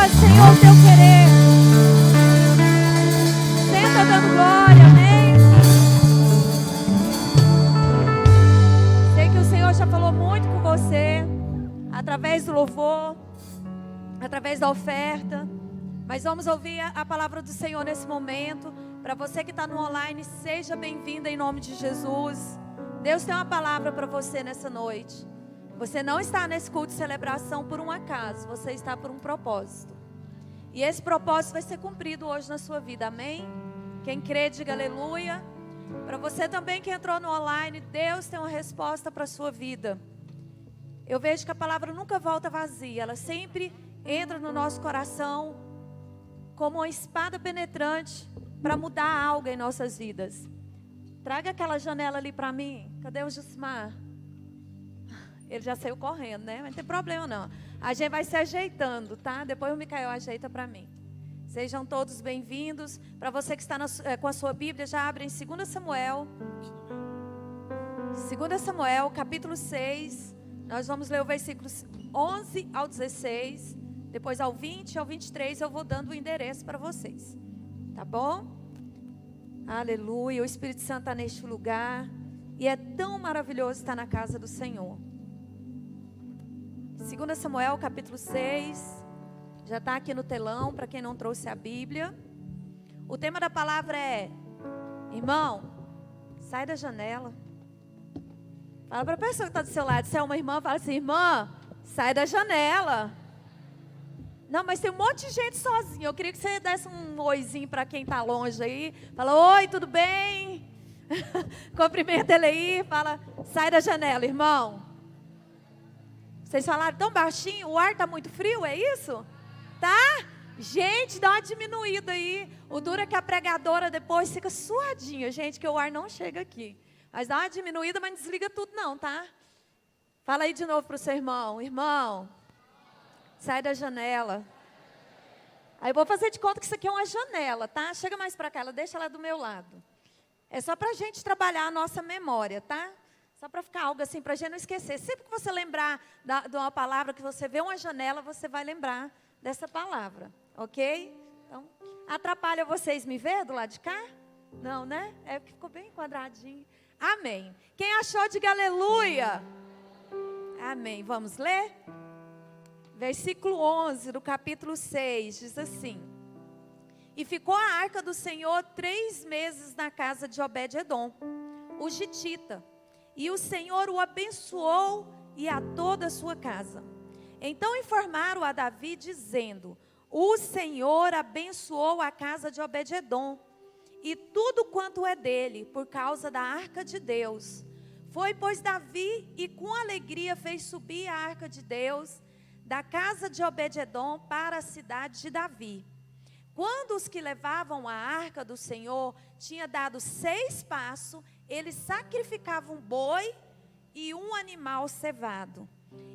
vontade, Senhor, o teu querer. Senta dando glória, amém? Sei que o Senhor já falou muito com você, através do louvor, através da oferta. Mas vamos ouvir a palavra do Senhor nesse momento. Para você que está no online, seja bem-vinda em nome de Jesus. Deus tem uma palavra para você nessa noite. Você não está nesse culto de celebração por um acaso, você está por um propósito. E esse propósito vai ser cumprido hoje na sua vida, amém? Quem crê, diga aleluia. Para você também que entrou no online, Deus tem uma resposta para a sua vida. Eu vejo que a palavra nunca volta vazia, ela sempre entra no nosso coração como uma espada penetrante para mudar algo em nossas vidas. Traga aquela janela ali para mim. Cadê o Jusmar? Ele já saiu correndo, né? Mas não tem problema não. A gente vai se ajeitando, tá? Depois o Micael ajeita para mim. Sejam todos bem-vindos. Para você que está com a sua Bíblia, já abre em 2 Samuel. 2 Samuel, capítulo 6. Nós vamos ler o versículos 11 ao 16. Depois ao 20 e ao 23 eu vou dando o endereço para vocês. Tá bom? Aleluia. O Espírito Santo está neste lugar. E é tão maravilhoso estar na casa do Senhor. 2 Samuel capítulo 6. Já está aqui no telão para quem não trouxe a Bíblia. O tema da palavra é: irmão, sai da janela. Fala para a pessoa que está do seu lado. Se é uma irmã, fala assim: irmã, sai da janela. Não, mas tem um monte de gente sozinha. Eu queria que você desse um oizinho para quem está longe aí. Fala: oi, tudo bem? Cumprimenta ele aí. Fala: sai da janela, irmão. Vocês falaram tão baixinho, o ar está muito frio, é isso? Tá? Gente, dá uma diminuída aí. O duro é que a pregadora depois fica suadinha, gente, que o ar não chega aqui. Mas dá uma diminuída, mas não desliga tudo não, tá? Fala aí de novo para o seu irmão: irmão, sai da janela. Aí eu vou fazer de conta que isso aqui é uma janela, tá? Chega mais para cá, ela deixa ela do meu lado. É só para a gente trabalhar a nossa memória, tá? Só para ficar algo assim, para a gente não esquecer. Sempre que você lembrar de uma palavra, que você vê uma janela, você vai lembrar dessa palavra, ok? Então, atrapalha vocês me ver do lado de cá? Não, né? É que ficou bem quadradinho. Amém. Quem achou, diga aleluia. Amém. Vamos ler? Versículo 11 do capítulo 6, diz assim: e ficou a arca do Senhor 3 meses na casa de Obed-edom, o gitita, e o Senhor o abençoou e a toda a sua casa. Então informaram a Davi dizendo: o Senhor abençoou a casa de Obed-edom e tudo quanto é dele, por causa da arca de Deus. Foi, pois, Davi e com alegria fez subir a arca de Deus da casa de Obed-edom para a cidade de Davi. Quando os que levavam a arca do Senhor tinham dado 6 passos, eles sacrificavam um boi e um animal cevado.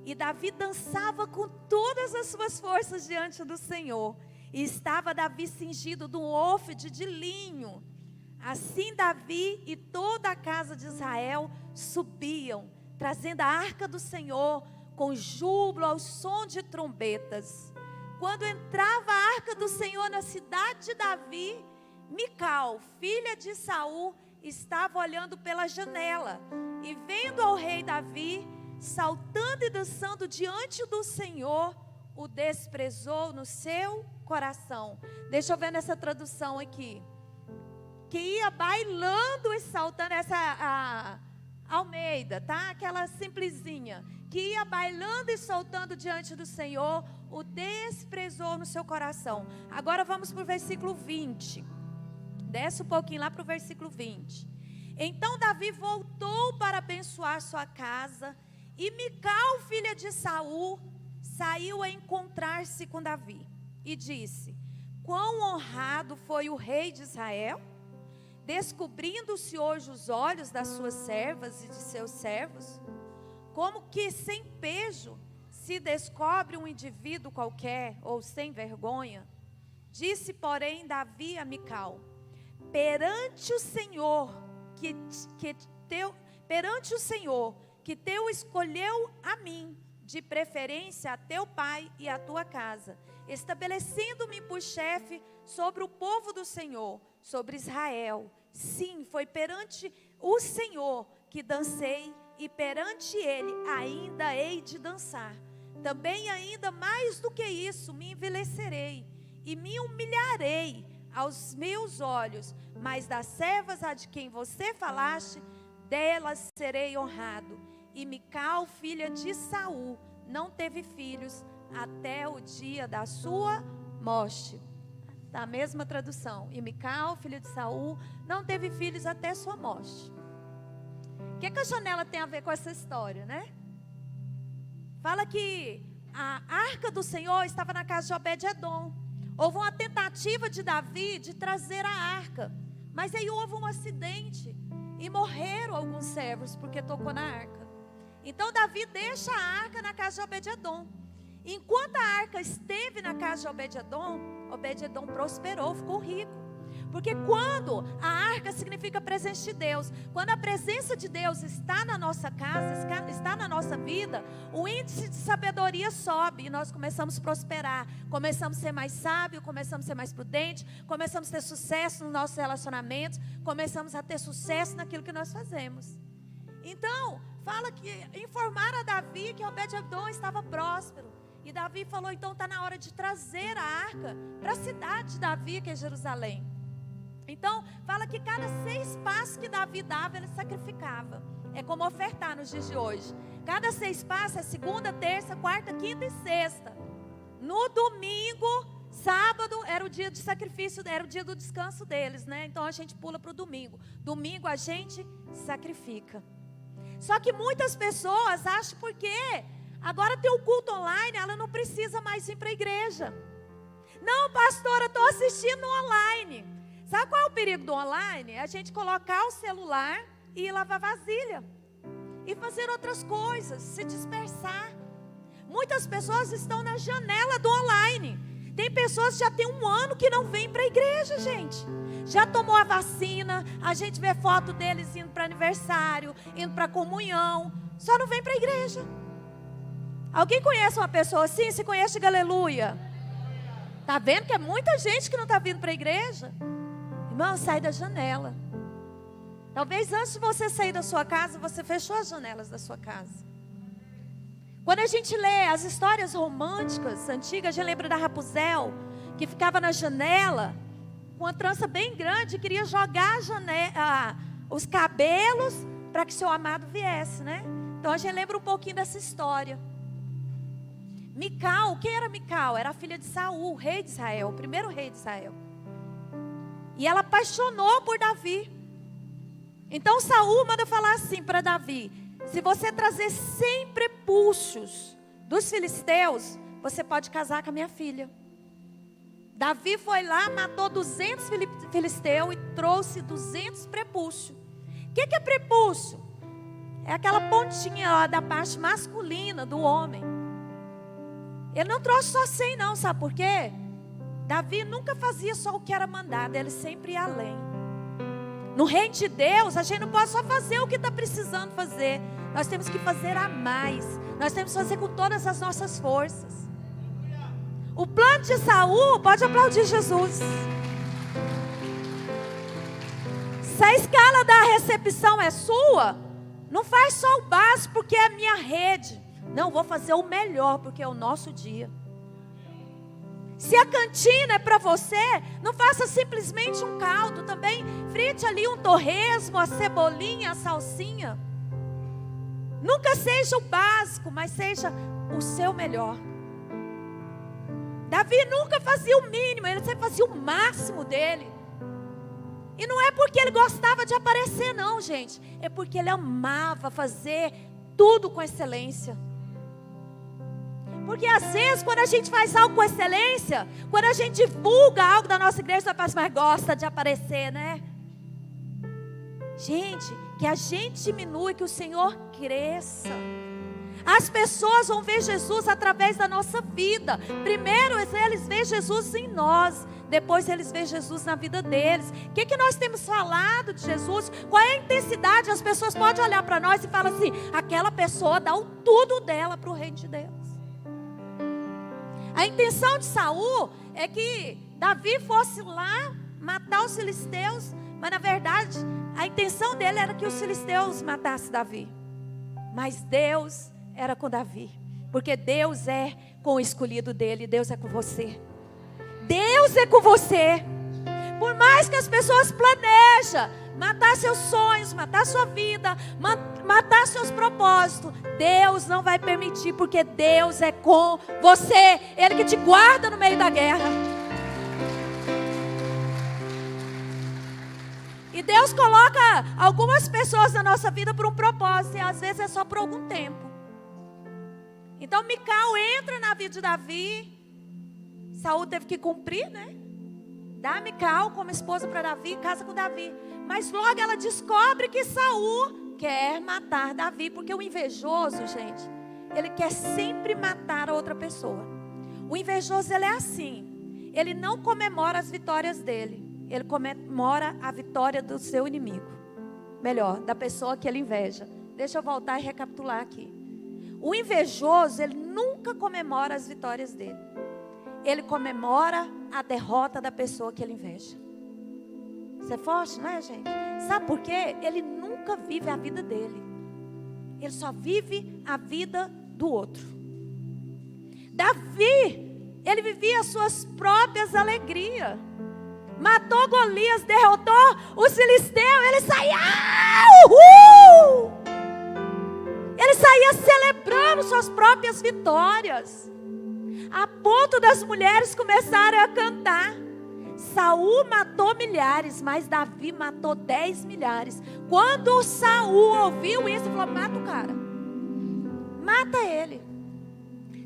E Davi dançava com todas as suas forças diante do Senhor. E estava Davi cingido de um hófede de linho. Assim Davi e toda a casa de Israel subiam, trazendo a arca do Senhor com júbilo ao som de trombetas. Quando entrava a arca do Senhor na cidade de Davi, Mical, filha de Saul, estava olhando pela janela. E vendo ao rei Davi, saltando e dançando diante do Senhor, o desprezou no seu coração. Deixa eu ver nessa tradução aqui. Que ia bailando e saltando, essa Almeida, tá? Aquela simplesinha. Que ia bailando e soltando diante do Senhor, o desprezou no seu coração. Agora vamos para o versículo 20. Desce um pouquinho lá para o versículo 20. Então Davi voltou para abençoar sua casa, e Mical, filha de Saul, saiu a encontrar-se com Davi e disse: quão honrado foi o rei de Israel, descobrindo-se hoje os olhos das suas servas e de seus servos. Como que sem pejo se descobre um indivíduo qualquer, ou sem vergonha. Disse, porém, Davi a Mical: perante o Senhor que teu escolheu a mim, de preferência a teu pai e a tua casa, estabelecendo-me por chefe sobre o povo do Senhor, sobre Israel. Sim, foi perante o Senhor que dancei, e perante Ele ainda hei de dançar. Também ainda mais do que isso, me envelhecerei e me humilharei aos meus olhos, mas das servas a de quem você falaste, delas serei honrado. E Mical, filha de Saul, não teve filhos até o dia da sua morte. Da mesma tradução. E Mical, filha de Saul, não teve filhos até sua morte. O que a janela tem a ver com essa história, né? Fala que a arca do Senhor estava na casa de Obed-edom. Houve uma tentativa de Davi de trazer a arca, mas aí houve um acidente e morreram alguns servos porque tocou na arca. Então Davi deixa a arca na casa de Obed-edom. Enquanto a arca esteve na casa de Obed-edom, Obed-edom prosperou, ficou rico. Porque quando a arca significa a presença de Deus, quando a presença de Deus está na nossa casa, está na nossa vida, o índice de sabedoria sobe e nós começamos a prosperar, começamos a ser mais sábios, começamos a ser mais prudentes, começamos a ter sucesso nos nossos relacionamentos, começamos a ter sucesso naquilo que nós fazemos. Então, fala que informaram a Davi que Obed-edom estava próspero. E Davi falou, então está na hora de trazer a arca para a cidade de Davi, que é Jerusalém. Então, fala que cada 6 passos que Davi dava, ele sacrificava. É como ofertar nos dias de hoje. Cada 6 passos é segunda, terça, quarta, quinta e sexta. No domingo, sábado, era o dia de sacrifício, era o dia do descanso deles, né? Então, a gente pula para o domingo. Domingo, a gente sacrifica. Só que muitas pessoas acham porque agora tem o culto online, ela não precisa mais ir para a igreja. Não, pastora, estou assistindo online. Sabe qual é o perigo do online? É a gente colocar o celular e ir lavar vasilha. E fazer outras coisas, se dispersar. Muitas pessoas estão na janela do online. Tem pessoas que já tem 1 ano que não vêm para a igreja, gente. Já tomou a vacina, a gente vê foto deles indo para aniversário, indo para comunhão. Só não vem para a igreja. Alguém conhece uma pessoa assim? Se conhece, diga aleluia. Está vendo que é muita gente que não está vindo para a igreja? Irmão, sai da janela. Talvez antes de você sair da sua casa, você fechou as janelas da sua casa. Quando a gente lê as histórias românticas antigas, a gente lembra da Rapunzel, que ficava na janela, com uma trança bem grande, e queria jogar os cabelos para que seu amado viesse, né? Então a gente lembra um pouquinho dessa história. Mical, quem era Mical? Era a filha de Saul, rei de Israel, o primeiro rei de Israel. E ela apaixonou por Davi. Então Saul manda falar assim para Davi: se você trazer 100 prepúcios dos filisteus, você pode casar com a minha filha. Davi foi lá, matou 200 filisteus e trouxe 200 prepúcios. O que é prepúcio? É aquela pontinha lá da parte masculina do homem. Ele não trouxe só 100 não, sabe por quê? Davi nunca fazia só o que era mandado, ele sempre ia além. No reino de Deus, a gente não pode só fazer o que está precisando fazer. Nós temos que fazer a mais. Nós temos que fazer com todas as nossas forças. O plano de Saul, pode aplaudir Jesus. Se a escala da recepção é sua, não faz só o básico porque é a minha rede. Não, vou fazer o melhor porque é o nosso dia. Se a cantina é para você, não faça simplesmente um caldo. Também frite ali um torresmo, a cebolinha, a salsinha. Nunca seja o básico, mas seja o seu melhor. Davi nunca fazia o mínimo, ele sempre fazia o máximo dele. E não é porque ele gostava de aparecer não, gente. É porque ele amava fazer tudo com excelência. Porque às vezes quando a gente faz algo com excelência, quando a gente divulga algo da nossa igreja, nós mais gosta de aparecer, né? Gente, que a gente diminua e que o Senhor cresça. As pessoas vão ver Jesus através da nossa vida. Primeiro eles veem Jesus em nós, depois eles veem Jesus na vida deles. O que nós temos falado de Jesus? Qual é a intensidade? As pessoas podem olhar para nós e falar assim: aquela pessoa dá o tudo dela para o reino de Deus. A intenção de Saul é que Davi fosse lá matar os filisteus, mas na verdade a intenção dele era que os filisteus matassem Davi. Mas Deus era com Davi, porque Deus é com o escolhido dele. Deus é com você. Deus é com você. Por mais que as pessoas planejam matar seus sonhos, matar sua vida, matar seus propósitos, Deus não vai permitir, porque Deus é com você. Ele que te guarda no meio da guerra. E Deus coloca algumas pessoas na nossa vida por um propósito, e às vezes é só por algum tempo. Então Mical entra na vida de Davi. Saul teve que cumprir, né? Dá Mical como esposa para Davi, casa com Davi. Mas logo ela descobre que Saul quer matar Davi, porque o invejoso, gente, ele quer sempre matar a outra pessoa. O invejoso, ele é assim. Ele não comemora as vitórias dele, ele comemora a vitória do seu inimigo. Melhor, da pessoa que ele inveja. Deixa eu voltar e recapitular aqui. O invejoso, ele nunca comemora as vitórias dele. Ele comemora a derrota da pessoa que ele inveja. Isso é forte, não é, gente? Sabe por quê? Ele nunca vive a vida dele. Ele só vive a vida do outro. Davi, ele vivia as suas próprias alegrias. Matou Golias, derrotou os filisteus. Ele saía, uhul! Ele saía celebrando suas próprias vitórias. A ponto das mulheres começarem a cantar. Saul matou milhares, mas Davi matou 10 milhares. Quando Saul ouviu isso, ele falou: mata o cara. Mata ele.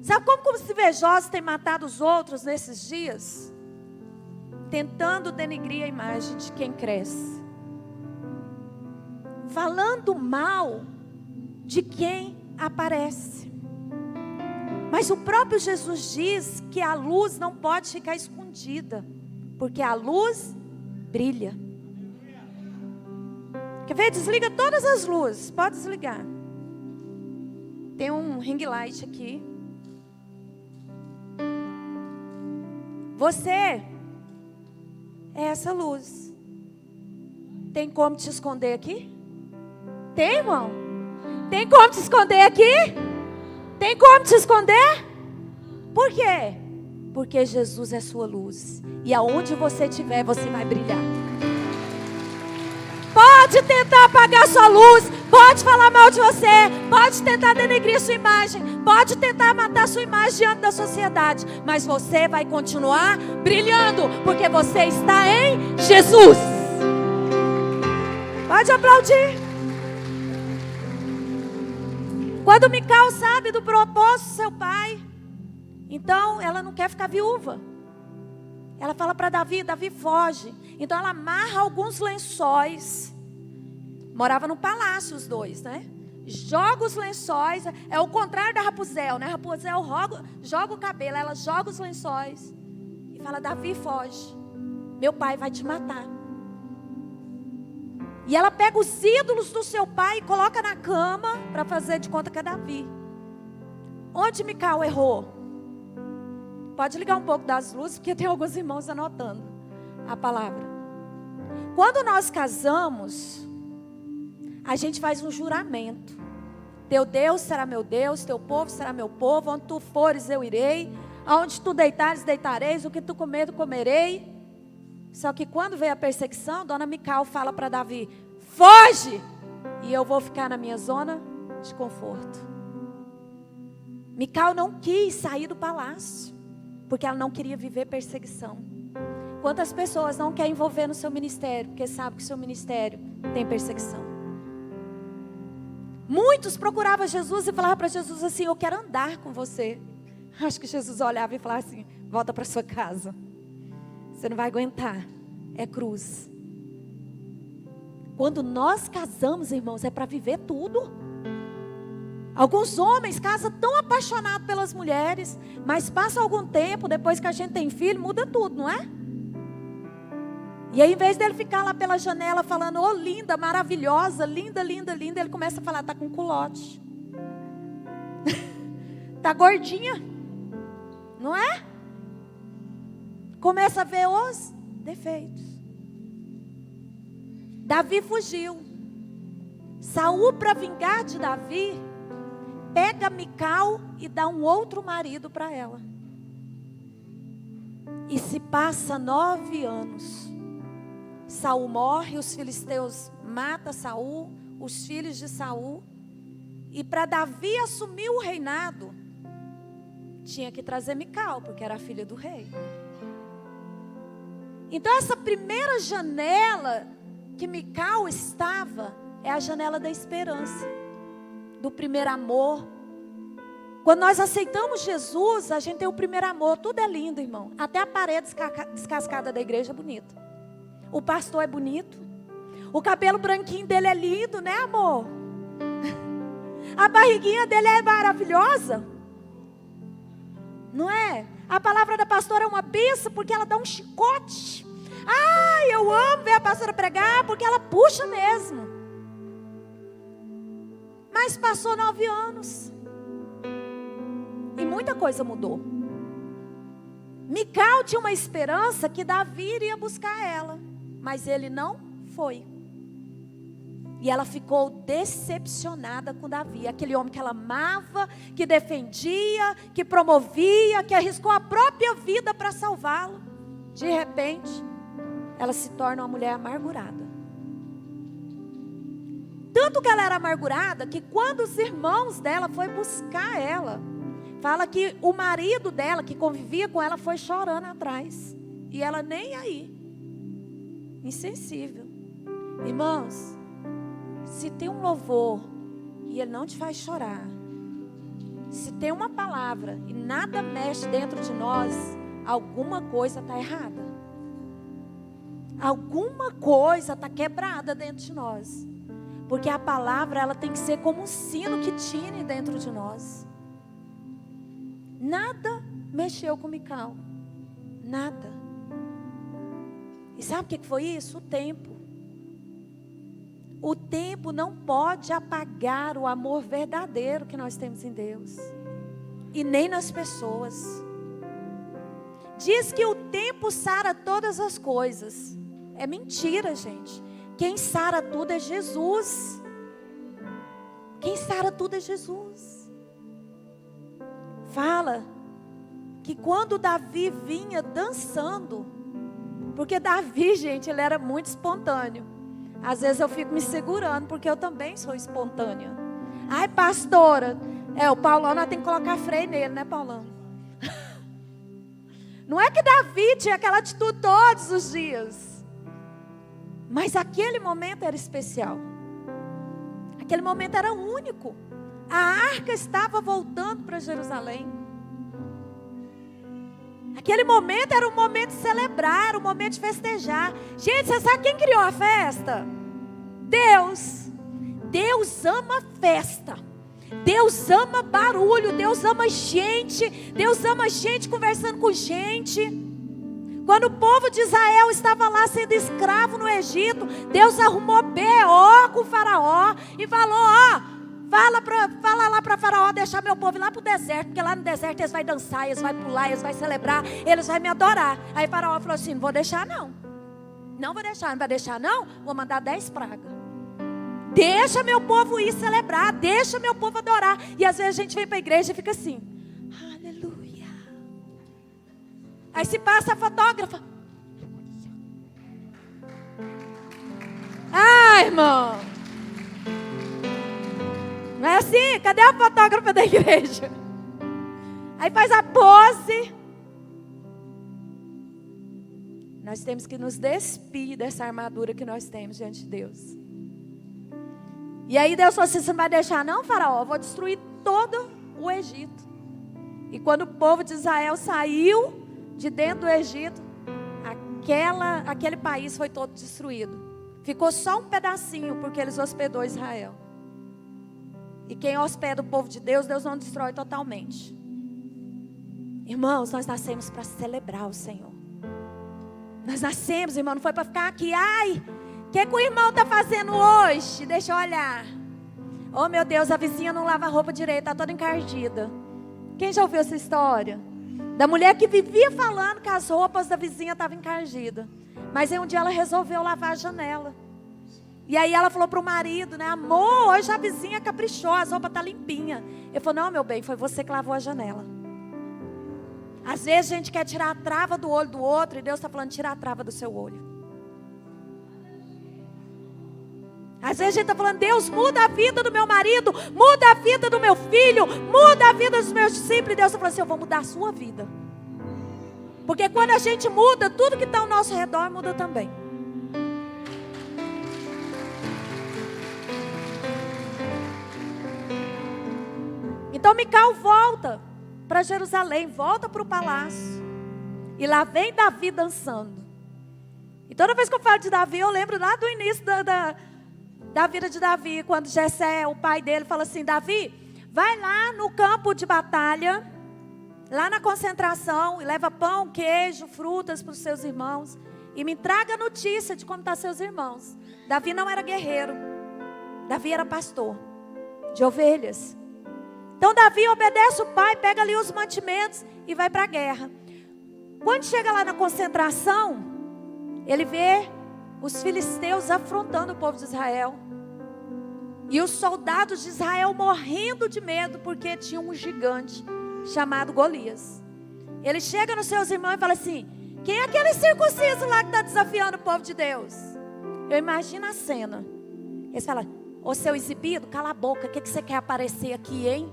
Sabe como os invejosos têm matado os outros nesses dias? Tentando denegrir a imagem de quem cresce. Falando mal de quem aparece. Mas o próprio Jesus diz que a luz não pode ficar escondida, porque a luz brilha. Quer ver? Desliga todas as luzes. Pode desligar. Tem um ring light aqui. Você é essa luz. Tem como te esconder aqui? Tem, irmão? Tem como te esconder aqui? Tem como te esconder? Por quê? Porque Jesus é sua luz. E aonde você estiver, você vai brilhar. Pode tentar apagar sua luz. Pode falar mal de você. Pode tentar denegrir sua imagem. Pode tentar matar sua imagem diante da sociedade. Mas você vai continuar brilhando. Porque você está em Jesus. Pode aplaudir. Quando Mical sabe do propósito do seu pai, então ela não quer ficar viúva. Ela fala para Davi: Davi, foge. Então ela amarra alguns lençóis. Morava no palácio os dois, né? Joga os lençóis. É o contrário da Rapunzel, né? Rapunzel joga o cabelo, ela joga os lençóis. E fala: Davi, foge. Meu pai vai te matar. E ela pega os ídolos do seu pai e coloca na cama para fazer de conta que é Davi. Onde Mical errou? Pode ligar um pouco das luzes, porque tem alguns irmãos anotando a palavra. Quando nós casamos, a gente faz um juramento. Teu Deus será meu Deus, teu povo será meu povo. Onde tu fores, eu irei. Aonde tu deitares, deitareis. O que tu comer, comerei. Só que quando veio a perseguição, Dona Mical fala para Davi: foge! E eu vou ficar na minha zona de conforto. Mical não quis sair do palácio, porque ela não queria viver perseguição. Quantas pessoas não querem envolver no seu ministério, porque sabe que o seu ministério tem perseguição? Muitos procuravam Jesus e falavam para Jesus assim: eu quero andar com você. Acho que Jesus olhava e falava assim: volta para sua casa. Você não vai aguentar. É cruz. Quando nós casamos, irmãos, é para viver tudo. Alguns homens casam tão apaixonados pelas mulheres, mas passa algum tempo, depois que a gente tem filho, muda tudo, não é? E aí, em vez dele ficar lá pela janela falando: oh, linda, maravilhosa, linda, linda, linda, ele começa a falar: tá com culote. Tá gordinha. Não é? Começa a ver os defeitos. Davi fugiu. Saul, para vingar de Davi, pega Mical e dá um outro marido para ela. E se passa 9 anos. Saul morre, os filisteus matam Saul, os filhos de Saul. E para Davi assumir o reinado, tinha que trazer Mical, porque era a filha do rei. Então essa primeira janela que Mical estava, é a janela da esperança, do primeiro amor. Quando nós aceitamos Jesus, a gente tem o primeiro amor. Tudo é lindo, irmão. Até a parede descascada da igreja é bonita. O pastor é bonito. O cabelo branquinho dele é lindo, né, amor? A barriguinha dele é maravilhosa. Não é? A palavra da pastora é uma bênção, porque ela dá um chicote. Ai, eu amo ver a pastora pregar, porque ela puxa mesmo. Mas passou 9 anos. E muita coisa mudou. Mical tinha uma esperança que Davi iria buscar ela. Mas ele não foi. E ela ficou decepcionada com Davi. Aquele homem que ela amava, que defendia, que promovia, que arriscou a própria vida para salvá-lo. De repente, ela se torna uma mulher amargurada. Tanto que ela era amargurada, que quando os irmãos dela foram buscar ela, fala que o marido dela, que convivia com ela, foi chorando atrás. E ela nem aí. Insensível. Irmãos, se tem um louvor e ele não te faz chorar, se tem uma palavra e nada mexe dentro de nós, alguma coisa está errada. Alguma coisa está quebrada dentro de nós. Porque a palavra, ela tem que ser como um sino que tine dentro de nós. Nada mexeu com Mical. Nada. E sabe o que foi isso? O tempo. O tempo não pode apagar o amor verdadeiro que nós temos em Deus. E nem nas pessoas. Diz que o tempo sara todas as coisas. É mentira, gente. Quem sara tudo é Jesus. Quem sara tudo é Jesus. Fala que quando Davi vinha dançando, porque Davi, gente, ele era muito espontâneo. Às vezes eu fico me segurando, porque eu também sou espontânea. Ai, pastora, o Paulão, nós temos que colocar freio nele, né, Paulão? Não é que Davi tinha aquela atitude todos os dias. Mas aquele momento era especial. Aquele momento era único. A arca estava voltando para Jerusalém. Aquele momento era um momento de celebrar, era um momento de festejar. Gente, você sabe quem criou a festa? Deus. Deus ama festa. Deus ama barulho. Deus ama gente. Deus ama gente conversando com gente. Quando o povo de Israel estava lá sendo escravo no Egito, Deus arrumou B.O. com o faraó e falou, fala lá para faraó deixar meu povo ir lá para o deserto, porque lá no deserto eles vão dançar, eles vão pular, eles vão celebrar, eles vão me adorar. Aí faraó falou assim, não vou deixar não. Não vou deixar, não vai deixar não? Vou mandar 10 pragas. Deixa meu povo ir celebrar, deixa meu povo adorar. E às vezes a gente vem para a igreja e fica assim, aleluia. Aí se passa a fotógrafa. Ah, irmão. Não é assim? Cadê a fotógrafa da igreja? Aí faz a pose. Nós temos que nos despir dessa armadura que nós temos diante de Deus. E aí Deus falou assim, você não vai deixar não, faraó? Eu vou destruir todo o Egito. E quando o povo de Israel saiu de dentro do Egito, aquele país foi todo destruído. Ficou só um pedacinho, porque eles hospedou Israel. E quem hospeda o povo de Deus, Deus não destrói totalmente. Irmãos, nós nascemos para celebrar o Senhor. Nós nascemos, irmão, não foi para ficar aqui. Ai, o que o irmão está fazendo hoje? Deixa eu olhar. Oh meu Deus, a vizinha não lava a roupa direito, está toda encardida. Quem já ouviu essa história? Da mulher que vivia falando que as roupas da vizinha estavam encardidas. Mas aí um dia ela resolveu lavar a janela. E aí ela falou para o marido, né? Amor, hoje a vizinha caprichou, as roupas estão limpinhas. Ele falou, não, meu bem, foi você que lavou a janela. Às vezes a gente quer tirar a trava do olho do outro e Deus está falando, tira a trava do seu olho. Às vezes a gente está falando, Deus, muda a vida do meu marido, muda a vida do meu filho, muda a vida dos meus discípulos. E Deus está falando assim, eu vou mudar a sua vida. Porque quando a gente muda, tudo que está ao nosso redor muda também. Então Mical volta para Jerusalém, volta para o palácio. E lá vem Davi dançando. E toda vez que eu falo de Davi, eu lembro lá do início da vida de Davi, quando Jessé, o pai dele, fala assim, Davi, vai lá no campo de batalha, lá na concentração, e leva pão, queijo, frutas para os seus irmãos, e me traga notícia de como estão seus irmãos. Davi não era guerreiro, Davi era pastor de ovelhas. Então Davi obedece o pai, pega ali os mantimentos e vai para a guerra. Quando chega lá na concentração, ele vê os filisteus afrontando o povo de Israel. E os soldados de Israel morrendo de medo, porque tinha um gigante chamado Golias. Ele chega nos seus irmãos e fala assim, quem é aquele circunciso lá que está desafiando o povo de Deus? Eu imagino a cena. Eles falam, ô seu exibido, cala a boca, o que você quer aparecer aqui, hein?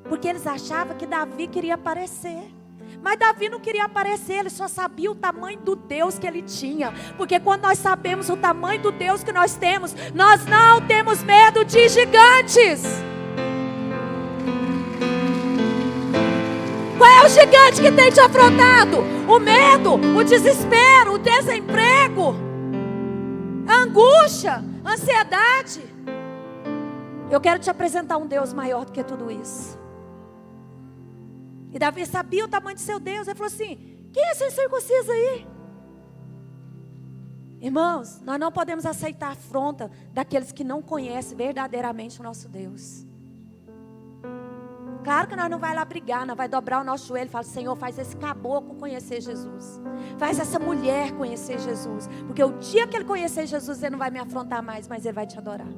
Porque eles achavam que Davi queria aparecer. Mas Davi não queria aparecer, ele só sabia o tamanho do Deus que ele tinha. Porque quando nós sabemos o tamanho do Deus que nós não temos medo de gigantes. Qual é o gigante que tem te afrontado? O medo, o desespero, o desemprego, a angústia, a ansiedade. Eu quero te apresentar um Deus maior do que tudo isso. E Davi sabia o tamanho de seu Deus. Ele falou assim, quem é esse circunciso aí? Irmãos, nós não podemos aceitar a afronta daqueles que não conhecem verdadeiramente o nosso Deus. Claro que nós não vai lá brigar, nós vai dobrar o nosso joelho e falar, Senhor, faz esse caboclo conhecer Jesus. Faz essa mulher conhecer Jesus. Porque o dia que ele conhecer Jesus, ele não vai me afrontar mais, mas ele vai te adorar.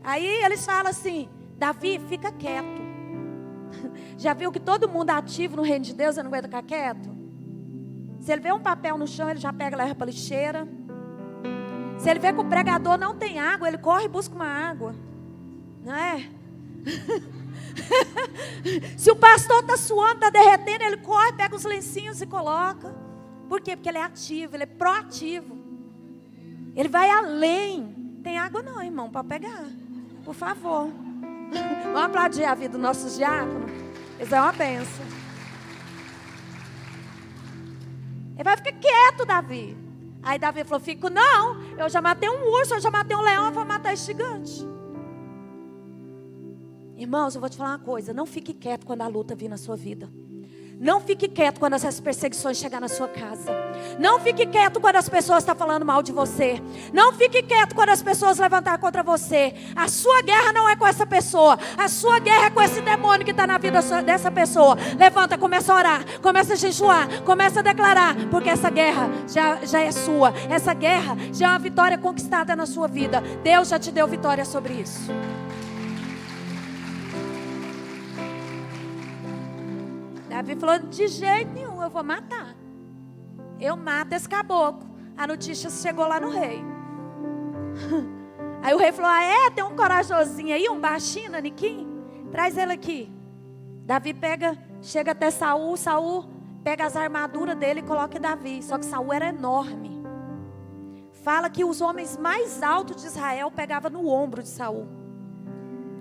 Aí eles falam assim, Davi, fica quieto. Já viu que todo mundo ativo no reino de Deus, ele não aguenta ficar quieto? Se ele vê um papel no chão, ele já pega e leva para a lixeira. Se ele vê que o pregador não tem água, ele corre e busca uma água. Não é? Se o pastor está suando, está derretendo, ele corre, pega os lencinhos e coloca. Por quê? Porque ele é ativo, ele é proativo. Ele vai além. Tem água não, irmão, para pegar. Por favor. Vamos aplaudir a vida dos nossos diáconos. Isso é uma bênção. Ele vai ficar quieto, Davi. Aí Davi falou, fico não. Eu já matei um urso, eu já matei um leão, eu vou matar esse gigante. Irmãos, eu vou te falar uma coisa. Não fique quieto quando a luta vir na sua vida. Não fique quieto quando essas perseguições chegar na sua casa. Não fique quieto quando as pessoas estão falando mal de você. Não fique quieto quando as pessoas levantarem contra você. A sua guerra não é com essa pessoa. A sua guerra é com esse demônio que está na vida dessa pessoa. Levanta, começa a orar, começa a jejuar, começa a declarar. Porque essa guerra já é sua. Essa guerra já é uma vitória conquistada na sua vida. Deus já te deu vitória sobre isso. Davi falou, de jeito nenhum, eu vou matar. Eu mato esse caboclo. A notícia chegou lá no rei. Aí o rei falou, tem um corajosinho aí, um baixinho, naniquim? Traz ele aqui. Davi chega até Saul, Saul pega as armaduras dele e coloca em Davi. Só que Saul era enorme. Fala que os homens mais altos de Israel pegavam no ombro de Saul.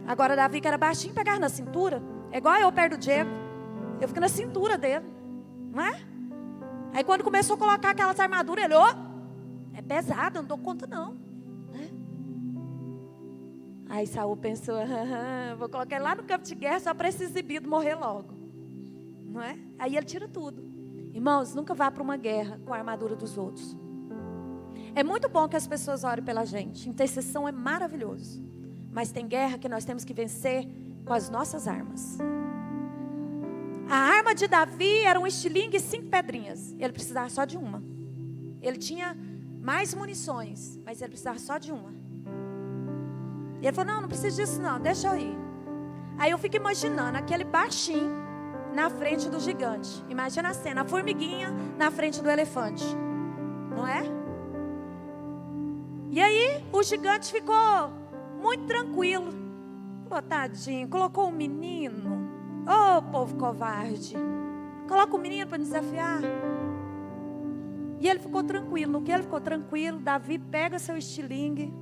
Agora Davi, que era baixinho, pegava na cintura. É igual eu perto do Diego. Eu fico na cintura dele, não é? Aí quando começou a colocar aquelas armaduras, ele, é pesado, eu não dou conta não. Né? Aí Saul pensou, vou colocar ele lá no campo de guerra só para esse exibido morrer logo. Não é? Aí ele tira tudo. Irmãos, nunca vá para uma guerra com a armadura dos outros. É muito bom que as pessoas orem pela gente. Intercessão é maravilhoso. Mas tem guerra que nós temos que vencer com as nossas armas. A arma de Davi era um estilingue e 5 pedrinhas. Ele precisava só de uma. Ele tinha mais munições, mas ele precisava só de uma. E ele falou, não precisa disso não, deixa eu ir. Aí eu fico imaginando aquele baixinho na frente do gigante. Imagina a cena, a formiguinha na frente do elefante. Não é? E aí o gigante ficou muito tranquilo. Falou, tadinho, colocou um menino. Ô, povo covarde. Coloca o menino para desafiar. E ele ficou tranquilo. No que ele ficou tranquilo, Davi pega seu estilingue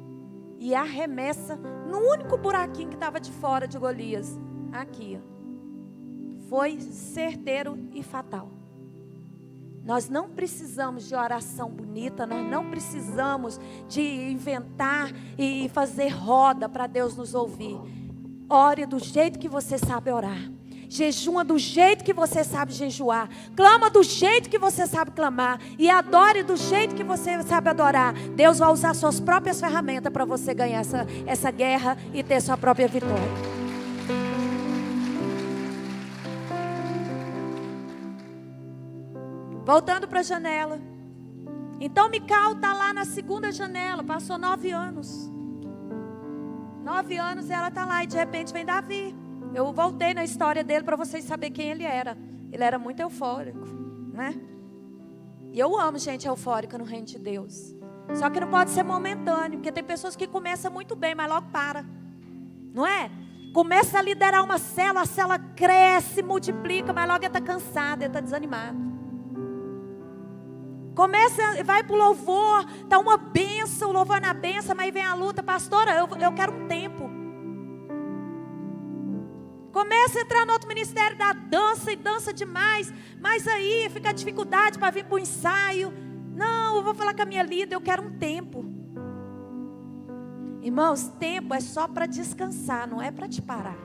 e arremessa no único buraquinho que estava de fora de Golias. Aqui, ó. Foi certeiro e fatal. Nós não precisamos de oração bonita, nós não precisamos de inventar e fazer roda para Deus nos ouvir. Ore do jeito que você sabe orar. Jejuma do jeito que você sabe jejuar. Clama do jeito que você sabe clamar. E adore do jeito que você sabe adorar. Deus vai usar suas próprias ferramentas para você ganhar essa guerra e ter sua própria vitória. Voltando para a janela. Então Mical está lá na segunda janela. Passou 9 anos. 9 anos e ela está lá. E de repente vem Davi. Eu voltei na história dele para vocês saberem quem ele era. Ele era muito eufórico, né? E eu amo gente eufórica no reino de Deus. Só que não pode ser momentâneo. Porque tem pessoas que começam muito bem, mas logo para. Não é? Começa a liderar uma célula, a célula cresce, multiplica, mas logo ele está cansado, ele está desanimado. Começa, vai para o louvor, está uma benção, o louvor na benção, mas vem a luta. Pastora, eu quero um tempo. Começa a entrar no outro ministério da dança e dança demais. Mas aí fica a dificuldade para vir para o ensaio. Não, eu vou falar com a minha líder, eu quero um tempo. Irmãos, tempo é só para descansar, não é para te parar.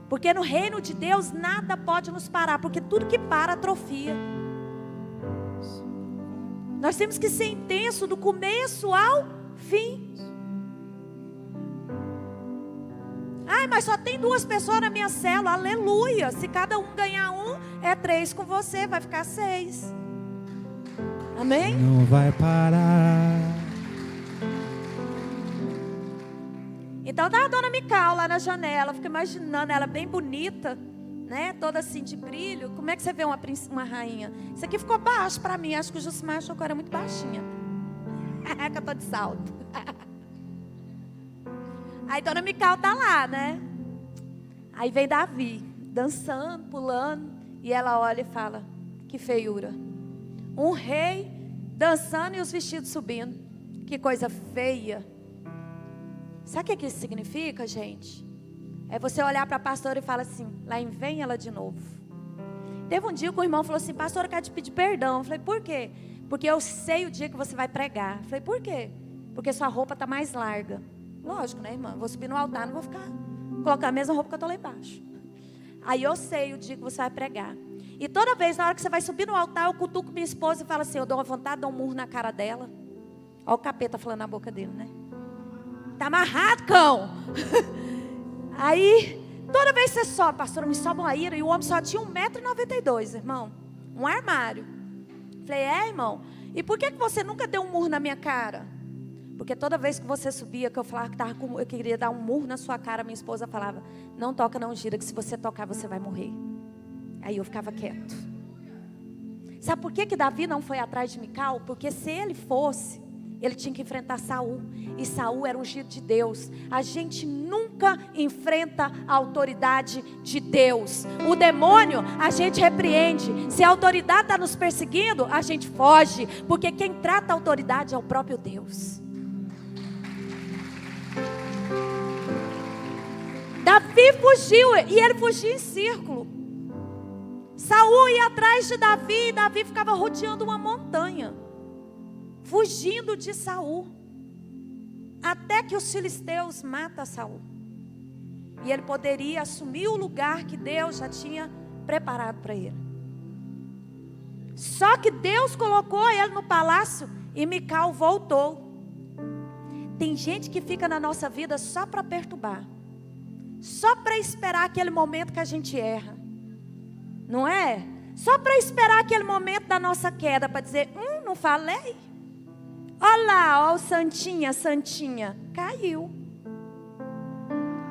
Porque no reino de Deus nada pode nos parar. Porque tudo que para atrofia. Nós temos que ser intenso do começo ao fim. Ai, mas só tem 2 pessoas na minha célula. Aleluia. Se cada um ganhar 1, é 3 com você. Vai ficar 6. Amém? Não vai parar. Então tá a dona Mical lá na janela. Fica imaginando ela bem bonita, né? Toda assim de brilho. Como é que você vê uma rainha? Isso aqui ficou baixo pra mim. Acho que o Josimar achou que eu era muito baixinha. Que eu tô de salto. Aí dona Mical tá lá, né? Aí vem Davi, dançando, pulando. E ela olha e fala, que feiura. Um rei dançando e os vestidos subindo. Que coisa feia. Sabe o que isso significa, gente? É você olhar para a pastora e falar assim, lá vem ela de novo. Teve um dia que o irmão falou assim, pastora, eu quero te pedir perdão. Eu falei, por quê? Porque eu sei o dia que você vai pregar. Eu falei, por quê? Porque sua roupa está mais larga. Lógico, né, irmã? Vou subir no altar, não vou ficar colocar a mesma roupa que eu estou lá embaixo. Aí eu sei o dia que você vai pregar. E toda vez, na hora que você vai subir no altar, eu cutuco minha esposa e falo assim, eu dou uma vontade de dar um murro na cara dela. Olha o capeta falando na boca dele, né? Tá amarrado, cão. Aí, toda vez que você sobe, pastora, me sobe uma ira. E o homem só tinha 1,92 m, irmão. Um armário. Falei, irmão, e por que você nunca deu um murro na minha cara? Porque toda vez que você subia, que eu falava que eu queria dar um murro na sua cara, minha esposa falava, não toca, não gira, que se você tocar, você vai morrer. Aí eu ficava quieto. Sabe por que Davi não foi atrás de Mical? Porque se ele fosse, ele tinha que enfrentar Saul. E Saul era ungido de Deus. A gente nunca enfrenta a autoridade de Deus. O demônio, a gente repreende. Se a autoridade está nos perseguindo, a gente foge. Porque quem trata a autoridade é o próprio Deus. Davi fugiu, e ele fugia em círculo. Saul ia atrás de Davi, e Davi ficava rodeando uma montanha, fugindo de Saul, até que os filisteus matam Saul. E ele poderia assumir o lugar que Deus já tinha preparado para ele. Só que Deus colocou ele no palácio, e Mical voltou. Tem gente que fica na nossa vida só para perturbar. Só para esperar aquele momento que a gente erra. Não é? Só para esperar aquele momento da nossa queda, para dizer, não falei. Olha lá, ó, o santinha, santinha, caiu.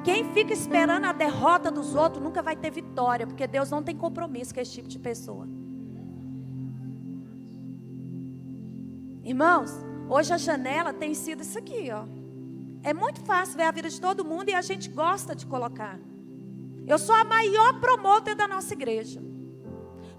Quem fica esperando a derrota dos outros nunca vai ter vitória, porque Deus não tem compromisso com esse tipo de pessoa. Irmãos, hoje a janela tem sido isso aqui, ó. É muito fácil ver a vida de todo mundo e a gente gosta de colocar. Eu sou a maior promotor da nossa igreja.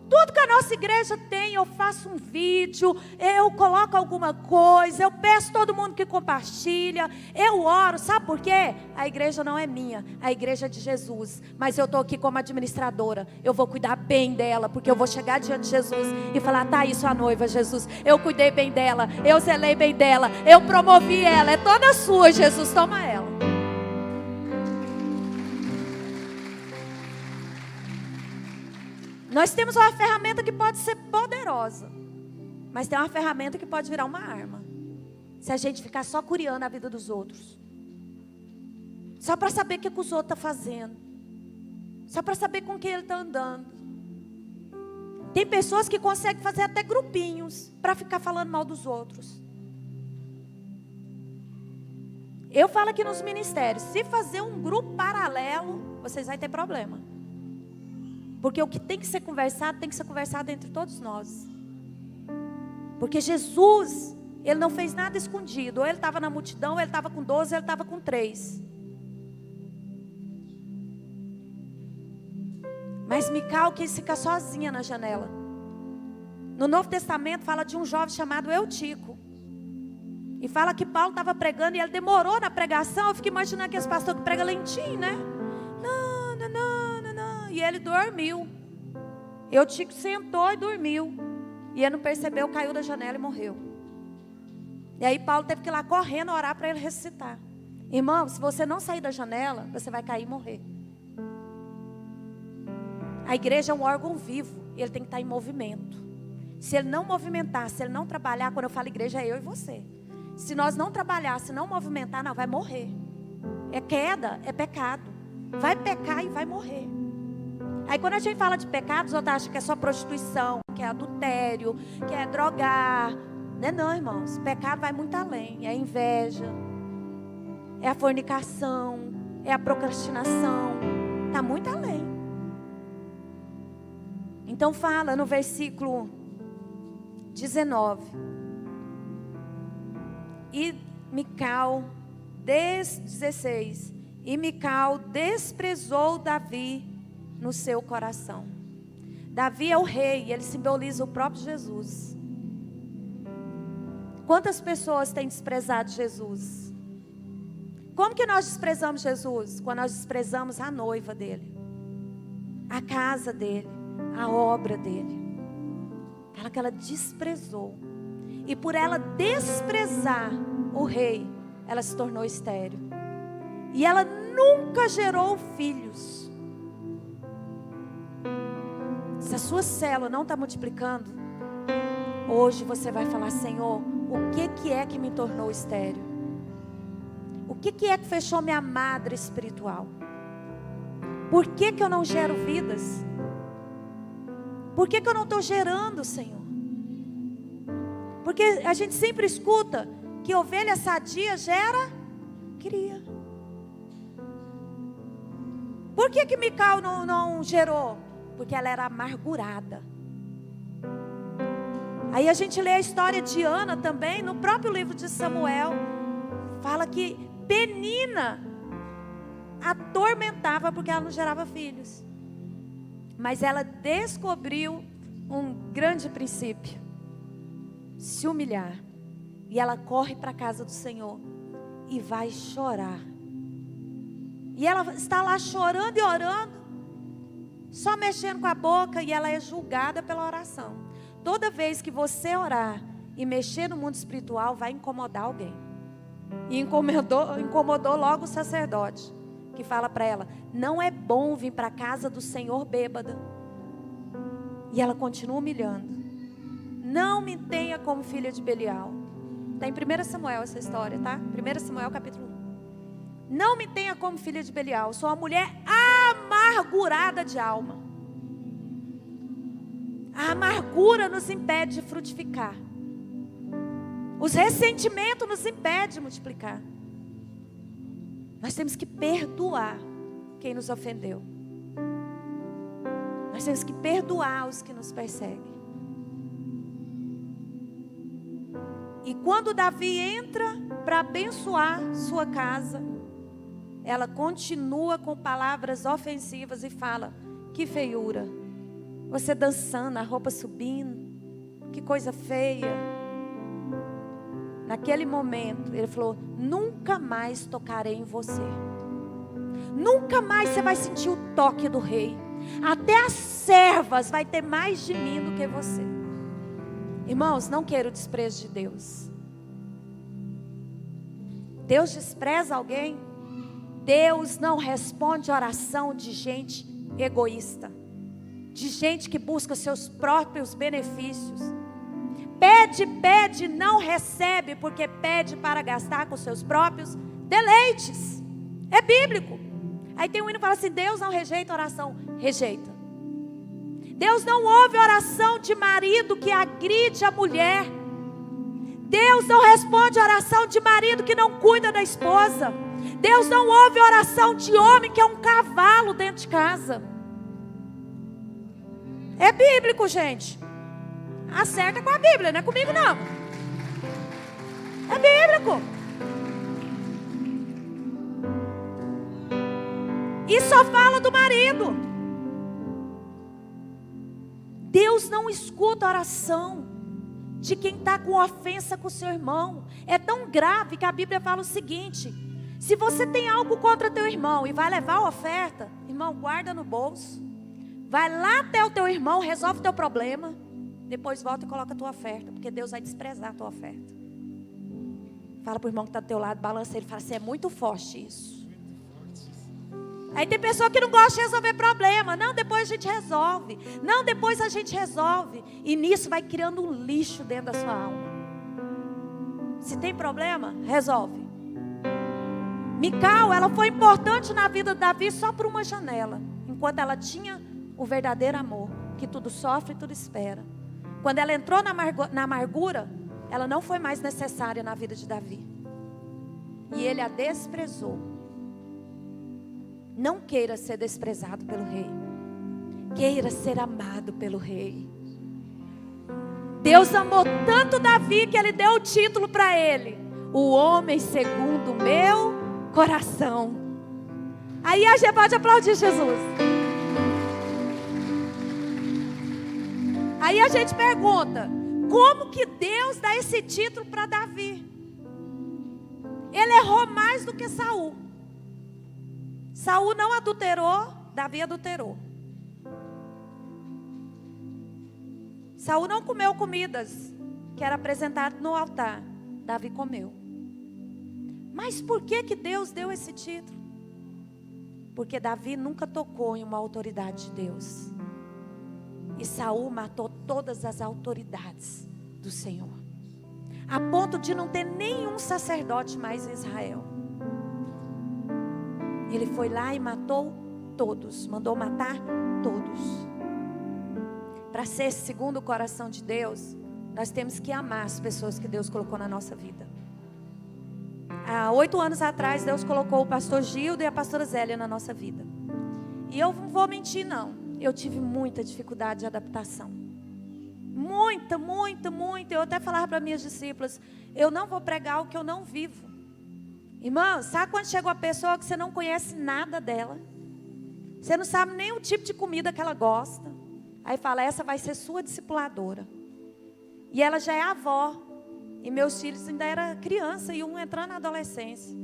Tudo que a nossa igreja tem, eu faço um vídeo, eu coloco alguma coisa, eu peço todo mundo que compartilha, eu oro, sabe por quê? A igreja não é minha, a igreja é de Jesus, mas eu estou aqui como administradora, eu vou cuidar bem dela, porque eu vou chegar diante de Jesus e falar, tá aí sua noiva, Jesus, eu cuidei bem dela, eu zelei bem dela, eu promovi ela, é toda sua, Jesus, toma ela. Nós temos uma ferramenta que pode ser poderosa, mas tem uma ferramenta que pode virar uma arma. Se a gente ficar só curiando a vida dos outros. Só para saber o que os outros estão fazendo. Só para saber com quem ele está andando. Tem pessoas que conseguem fazer até grupinhos para ficar falando mal dos outros. Eu falo aqui nos ministérios, se fazer um grupo paralelo, vocês vão ter problema. Porque o que tem que ser conversado entre todos nós. Porque Jesus, Ele não fez nada escondido. Ou Ele estava na multidão, ou Ele estava com 12, ou Ele estava com 3. Mas Mical quis ficar sozinha na janela. No Novo Testamento fala de um jovem chamado Eutico. E fala que Paulo estava pregando e ele demorou na pregação. Eu fico imaginando aqueles pastores que pregam lentinho, né? E ele dormiu. Eutico sentou e dormiu. E ele não percebeu, caiu da janela e morreu. E aí Paulo teve que ir lá correndo orar para ele ressuscitar. Irmão, se você não sair da janela, você vai cair e morrer. A igreja é um órgão vivo. Ele tem que estar em movimento. Se ele não movimentar, se ele não trabalhar, quando eu falo igreja é eu e você. Se nós não trabalhar, se não movimentar, não, vai morrer. É queda, é pecado. Vai pecar e vai morrer. Aí quando a gente fala de pecados, outros acham que é só prostituição, que é adultério, que é drogar. Não é não, irmãos. Pecado vai muito além. É a inveja, é a fornicação, é a procrastinação. Está muito além. Então fala no versículo 19. E Mical, 16. E Mical desprezou Davi no seu coração. Davi é o rei, ele simboliza o próprio Jesus. Quantas pessoas têm desprezado Jesus? Como que nós desprezamos Jesus? Quando nós desprezamos a noiva dele, a casa dele, a obra dele. Fala que ela desprezou. E por ela desprezar o rei, ela se tornou estéril. E ela nunca gerou filhos. Se a sua célula não está multiplicando, hoje você vai falar, Senhor, o que é que me tornou estéril? O que é que fechou minha madre espiritual? Por que eu não gero vidas? Por que eu não estou gerando, Senhor? Porque a gente sempre escuta que ovelha sadia gera cria. Por que Mical não gerou? Porque ela era amargurada. Aí a gente lê a história de Ana também, no próprio livro de Samuel. Fala que Penina atormentava porque ela não gerava filhos. Mas ela descobriu um grande princípio: se humilhar. E ela corre para a casa do Senhor e vai chorar. E ela está lá chorando e orando, só mexendo com a boca, e ela é julgada pela oração. Toda vez que você orar e mexer no mundo espiritual, vai incomodar alguém. E incomodou logo o sacerdote, que fala para ela, não é bom vir para a casa do Senhor bêbada. E ela continua humilhando. Não me tenha como filha de Belial. Está em 1 Samuel essa história, tá? 1 Samuel capítulo 1. Não me tenha como filha de Belial. Sou uma mulher amargurada de alma. A amargura nos impede de frutificar. Os ressentimentos nos impedem de multiplicar. Nós temos que perdoar quem nos ofendeu. Nós temos que perdoar os que nos perseguem. E quando Davi entra para abençoar sua casa, ela continua com palavras ofensivas e fala: que feiura, você dançando, a roupa subindo, que coisa feia. Naquele momento, ele falou: nunca mais tocarei em você. Nunca mais você vai sentir o toque do rei. Até as servas vai ter mais de mim do que você. Irmãos, não queira o desprezo de Deus. Deus despreza alguém? Deus não responde oração de gente egoísta, de gente que busca seus próprios benefícios. Pede, pede, não recebe, porque pede para gastar com seus próprios deleites. É bíblico. Aí tem um hino que fala assim: Deus não rejeita oração. Rejeita. Deus não ouve oração de marido que agride a mulher. Deus não responde oração de marido que não cuida da esposa. Deus não ouve oração de homem que é um cavalo dentro de casa. É bíblico, gente. Acerta com a Bíblia, não é comigo não. É bíblico. E só fala do marido. Deus não escuta a oração de quem está com ofensa com o seu irmão. É tão grave que a Bíblia fala o seguinte: se você tem algo contra teu irmão e vai levar a oferta, irmão, guarda no bolso. Vai lá até o teu irmão, resolve o teu problema. Depois volta e coloca a tua oferta, porque Deus vai desprezar a tua oferta. Fala para o irmão que está do teu lado, balança ele e fala assim: é muito forte isso. Aí tem pessoa que não gosta de resolver problema. Não, depois a gente resolve. Não, depois a gente resolve. E nisso vai criando um lixo dentro da sua alma. Se tem problema, resolve. Mical, ela foi importante na vida de Davi só por uma janela. Enquanto ela tinha o verdadeiro amor, que tudo sofre e tudo espera. Quando ela entrou na amargura, ela não foi mais necessária na vida de Davi. E ele a desprezou. Não queira ser desprezado pelo rei. Queira ser amado pelo rei. Deus amou tanto Davi que ele deu o título para ele: o homem segundo o meu coração. Aí a gente pode aplaudir Jesus. Aí a gente pergunta: como que Deus dá esse título para Davi? Ele errou mais do que Saul. Saul não adulterou, Davi adulterou. Saul não comeu comidas que era apresentado no altar, Davi comeu. Mas por que Deus deu esse título? Porque Davi nunca tocou em uma autoridade de Deus. E Saul matou todas as autoridades do Senhor, a ponto de não ter nenhum sacerdote mais em Israel. Ele foi lá e matou todos, mandou matar todos. Para ser segundo o coração de Deus, nós temos que amar as pessoas que Deus colocou na nossa vida. Há 8 anos atrás, Deus colocou o pastor Gildo e a pastora Zélia na nossa vida. E eu não vou mentir não, eu tive muita dificuldade de adaptação. Muita. Eu até falava para minhas discípulas: eu não vou pregar o que eu não vivo. Irmão, sabe quando chega uma pessoa que você não conhece nada dela? Você não sabe nem o tipo de comida que ela gosta. Aí fala: essa vai ser sua discipuladora. E ela já é avó. E meus filhos ainda eram criança e um entrando na adolescência.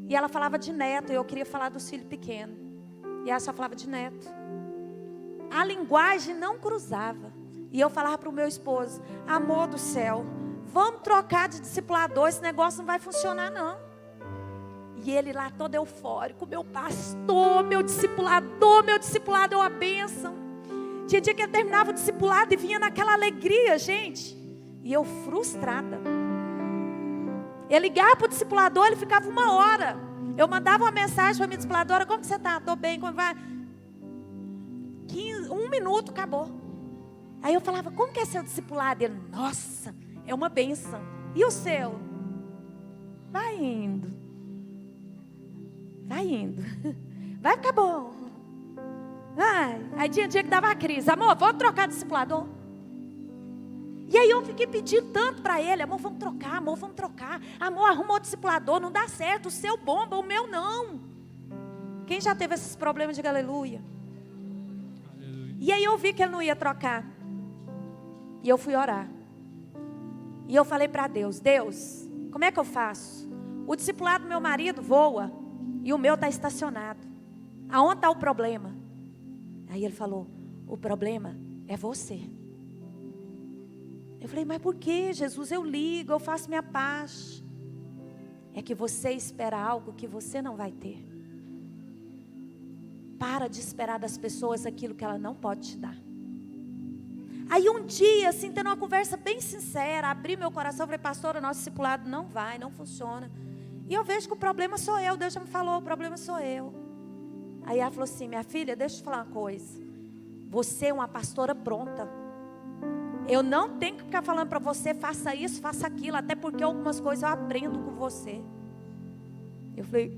E ela falava de neto e eu queria falar dos filhos pequenos. E ela só falava de neto. A linguagem não cruzava. E eu falava para o meu esposo: amor do céu, vamos trocar de discipulador, esse negócio não vai funcionar não. E ele lá todo eufórico: meu pastor, meu discipulado é uma bênção. Tinha dia que ele terminava o discipulado e vinha naquela alegria, gente. E eu frustrada. Ele ligava para o discipulador, ele ficava 1 hora. Eu mandava uma mensagem para a minha discipuladora: como que você está? Estou bem, como vai? 1 minuto, acabou. Aí eu falava, como que é seu discipulado? Ele, nossa, é uma bênção. E o seu? Vai indo. Vai indo. Vai ficar bom. Vai. Aí tinha dia que dava a crise. Amor, vamos trocar de discipulador? E aí eu fiquei pedindo tanto para ele. Amor, vamos trocar. Amor, vamos trocar. Amor, arruma outro discipulador. Não dá certo. O seu bomba, o meu não. Quem já teve esses problemas, diga aleluia. E aí eu vi que ele não ia trocar. E eu fui orar. E eu falei para Deus, Deus, como é que eu faço? O discipulado do meu marido voa e o meu está estacionado. Aonde está o problema? Aí ele falou, o problema é você. Eu falei, mas por que, Jesus? Eu ligo, eu faço minha parte. É que você espera algo que você não vai ter. Para de esperar das pessoas aquilo que ela não pode te dar. Aí um dia, assim, tendo uma conversa bem sincera, abri meu coração, falei, pastora, nosso discipulado não vai, não funciona. E eu vejo que o problema sou eu, Deus já me falou, o problema sou eu. Aí ela falou assim, minha filha, deixa eu te falar uma coisa. Você é uma pastora pronta. Eu não tenho que ficar falando para você, faça isso, faça aquilo, até porque algumas coisas eu aprendo com você. Eu falei,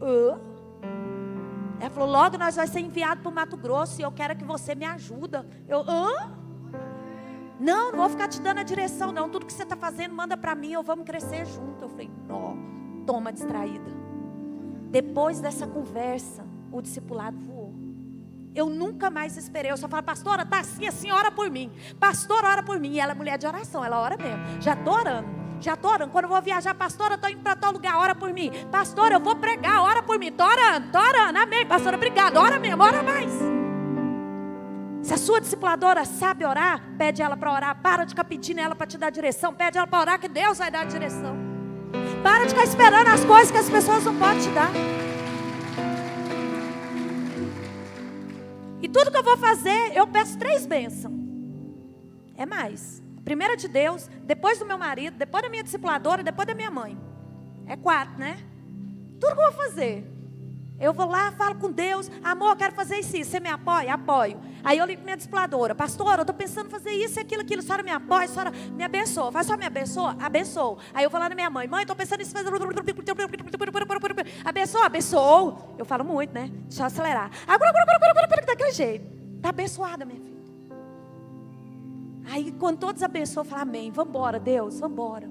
Ela falou, logo nós vamos ser enviados para o Mato Grosso e eu quero que você me ajuda. Eu, Não vou ficar te dando a direção não. Tudo que você está fazendo, manda para mim, ou vamos crescer junto. Eu falei, não, toma distraída. Depois dessa conversa, o discipulado voou. Eu nunca mais esperei. Eu só falo, pastora, tá assim, ora por mim. Pastora, ora por mim. E ela é mulher de oração, ela ora mesmo. Já estou orando. Quando eu vou viajar, pastora, eu estou indo para tal lugar, ora por mim. Pastora, eu vou pregar, ora por mim. Estou orando. Amém, pastora, obrigada. Ora mesmo, ora mais. Se a sua discipuladora sabe orar, pede ela para orar. Para de ficar pedindo ela para te dar direção. Pede ela para orar que Deus vai dar a direção. Para de ficar esperando as coisas que as pessoas não podem te dar. E tudo que eu vou fazer, eu peço 3 bênçãos. É mais. Primeiro de Deus, depois do meu marido, depois da minha discipuladora, depois da minha mãe. É 4, né? Tudo que eu vou fazer. Eu vou lá, falo com Deus, amor, eu quero fazer isso, você me apoia? Apoio. Aí eu ligo para minha discipuladora, pastora, eu estou pensando em fazer isso e aquilo, a senhora me apoia, a senhora me abençoa. Faz só me abençoa? Abençoa. Aí eu vou lá na minha mãe, estou pensando nisso, abençoa. Eu falo muito, né? Deixa eu acelerar. Daquele jeito. Está abençoada, minha filha. Aí quando todos abençoam, eu falo, amém, vamos embora, Deus, vamos embora.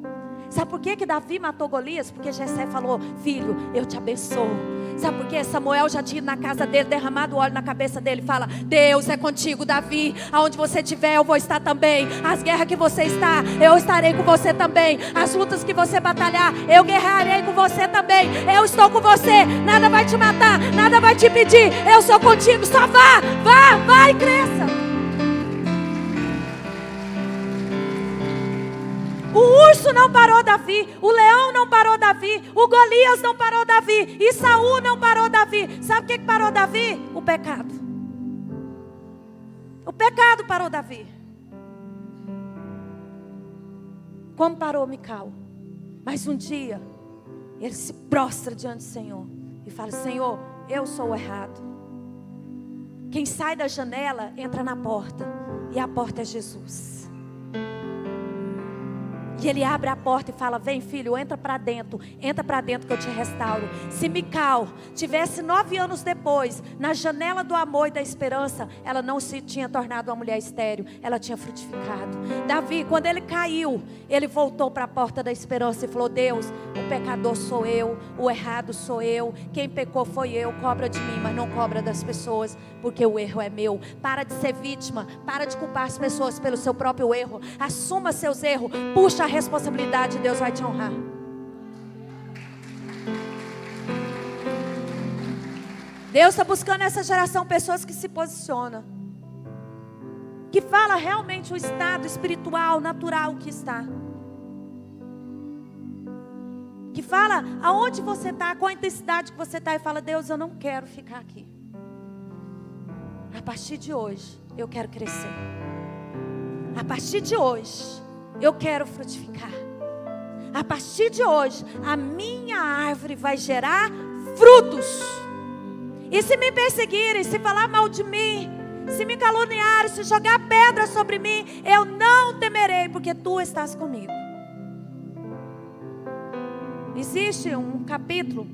Sabe por que Davi matou Golias? Porque Jessé falou, filho, eu te abençoo. Sabe por quê? Samuel já tinha ido na casa dele, derramado óleo na cabeça dele. Fala, Deus é contigo, Davi. Aonde você estiver, eu vou estar também. As guerras que você está, eu estarei com você também. As lutas que você batalhar, eu guerrearei com você também. Eu estou com você, nada vai te matar, nada vai te impedir. Eu sou contigo, só vá e cresça. O urso não parou Davi, o leão não parou Davi, o Golias não parou Davi, e Saul não parou Davi. Sabe o que parou Davi? O pecado. O pecado parou Davi. Como parou Mical? Mas um dia, ele se prostra diante do Senhor e fala, Senhor, eu sou o errado. Quem sai da janela, entra na porta, e a porta é Jesus. E ele abre a porta e fala, vem filho, entra para dentro que eu te restauro. Se Mical tivesse 9 anos depois, na janela do amor e da esperança, ela não se tinha tornado uma mulher estéril, ela tinha frutificado. Davi, quando ele caiu, ele voltou para a porta da esperança e falou, Deus, o pecador sou eu, o errado sou eu, quem pecou foi eu, cobra de mim, mas não cobra das pessoas, porque o erro é meu. Para de ser vítima, para de culpar as pessoas pelo seu próprio erro, assuma seus erros, puxa a responsabilidade, Deus vai te honrar. Deus está buscando nessa geração pessoas que se posicionam, que fala realmente o estado espiritual, natural que está, que fala aonde você está, qual a intensidade que você está, e fala, Deus, eu não quero ficar aqui. A partir de hoje eu quero crescer. A partir de hoje eu quero frutificar. A partir de hoje, a minha árvore vai gerar frutos. E se me perseguirem, se falar mal de mim, Se me caluniarem, se jogar pedra sobre mim, eu não temerei, porque tu estás comigo. Existe um capítulo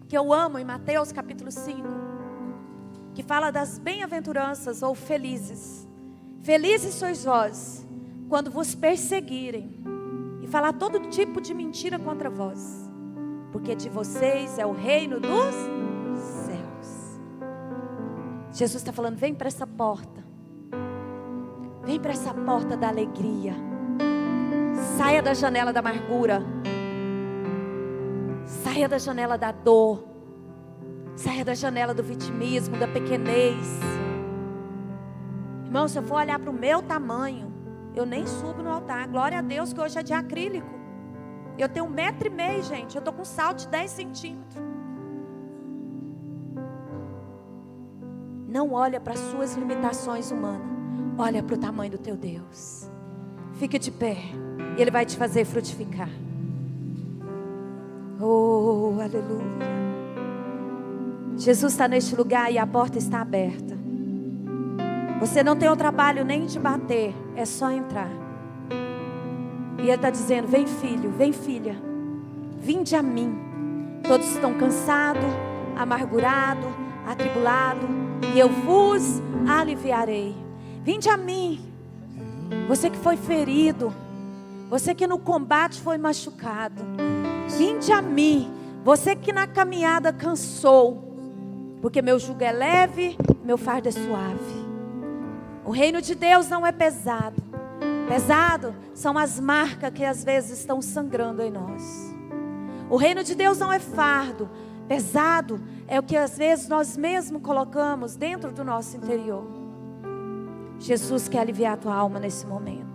que eu amo em Mateus capítulo 5, que fala das bem-aventuranças ou felizes. Felizes sois vós, quando vos perseguirem e falar todo tipo de mentira contra vós, porque de vocês é o reino dos céus. Jesus está falando, vem para essa porta. Vem para essa porta da alegria. Saia da janela da amargura. Saia da janela da dor. Saia da janela do vitimismo, da pequenez. Irmão, se eu for olhar para o meu tamanho, eu nem subo no altar. Glória a Deus que hoje é de acrílico. Eu tenho 1,5 m, gente. Eu estou com salto de 10 centímetros. Não olha para as suas limitações humanas. Olha para o tamanho do teu Deus. Fique de pé. E Ele vai te fazer frutificar. Oh, aleluia. Jesus está neste lugar e a porta está aberta. Você não tem o trabalho nem de bater. É só entrar. E Ele está dizendo, vem filho, vem filha. Vinde a mim. Todos estão cansados, amargurados, atribulados, e eu vos aliviarei. Vinde a mim. Você que foi ferido, você que no combate foi machucado, vinde a mim. Você que na caminhada cansou, porque meu jugo é leve, meu fardo é suave. O reino de Deus não é pesado. Pesado são as marcas que às vezes estão sangrando em nós. O reino de Deus não é fardo. Pesado é o que às vezes nós mesmos colocamos dentro do nosso interior. Jesus quer aliviar a tua alma nesse momento.